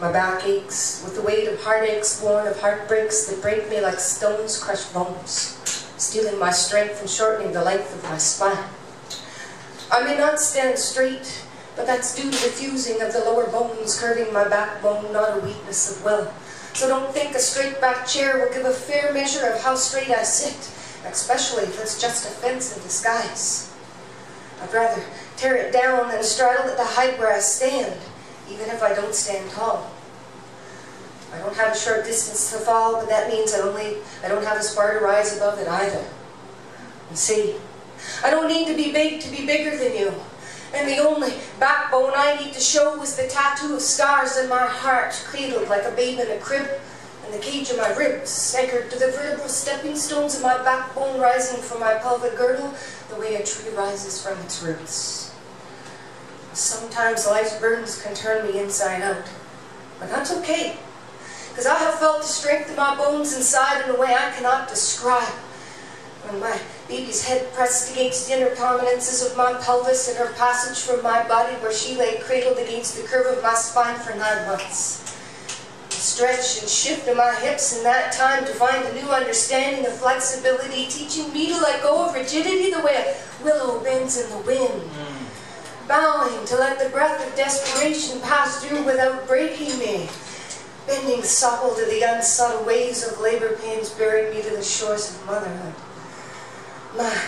My back aches with the weight of heartaches born of heartbreaks that break me like stones crushed bones, stealing my strength and shortening the length of my spine. I may not stand straight, but that's due to the fusing of the lower bones curving my backbone, not a weakness of will. So don't think a straight back chair will give a fair measure of how straight I sit, especially if it's just a fence in disguise. I'd rather tear it down than straddle at the height where I stand, even if I don't stand tall. I don't have a short distance to fall, but that means I don't have as far to rise above it either. And see, I don't need to be big to be bigger than you. And the only backbone I need to show was the tattoo of scars in my heart, cradled like a babe in a crib, and the cage of my ribs, anchored to the vertebral stepping stones of my backbone rising from my pelvic girdle, the way a tree rises from its roots. Sometimes life's burdens can turn me inside out, but that's okay, because I have felt the strength of my bones inside in a way I cannot describe. When my baby's head pressed against the inner prominences of my pelvis and her passage from my body where she lay cradled against the curve of my spine for 9 months. The stretch and shift of my hips in that time to find a new understanding of flexibility, teaching me to let go of rigidity the way a willow bends in the wind. Bowing to let the breath of desperation pass through without breaking me. Bending supple to the unsubtle waves of labor pains bearing me to the shores of motherhood. My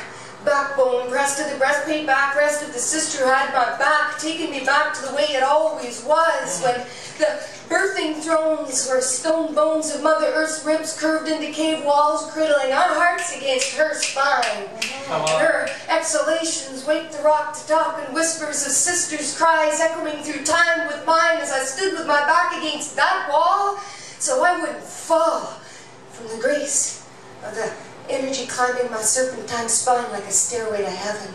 backbone pressed to the breastplate backrest of the sister had my back, taking me back to the way it always was, when the birthing thrones were stone bones of Mother Earth's ribs curved into cave walls, cradling our hearts against her spine. Her exhalations waked the rock to talk, and whispers of sisters' cries echoing through time with mine as I stood with my back against that wall, so I wouldn't fall from the grace of the energy climbing my serpentine spine like a stairway to heaven.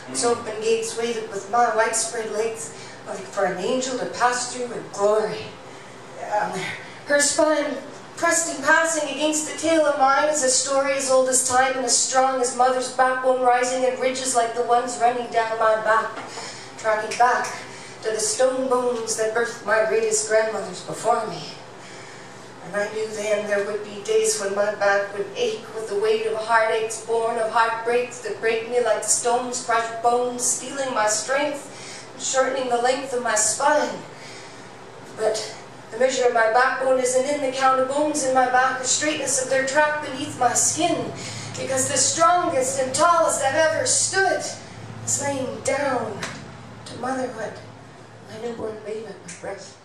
Its open gates waited with my widespread legs, like for an angel to pass through in glory. Her spine pressed and passing against the tail of mine is a story as old as time and as strong as mother's backbone, rising in ridges like the ones running down my back, tracking back to the stone bones that birthed my greatest grandmothers before me. And I knew then there would be days when my back would ache with the weight of heartaches born of heartbreaks that break me like stones crushed bones, stealing my strength and shortening the length of my spine. But the measure of my backbone isn't in the count of bones in my back or straightness of their track beneath my skin, because the strongest and tallest I've ever stood is laying down to motherhood, my newborn babe at my breast.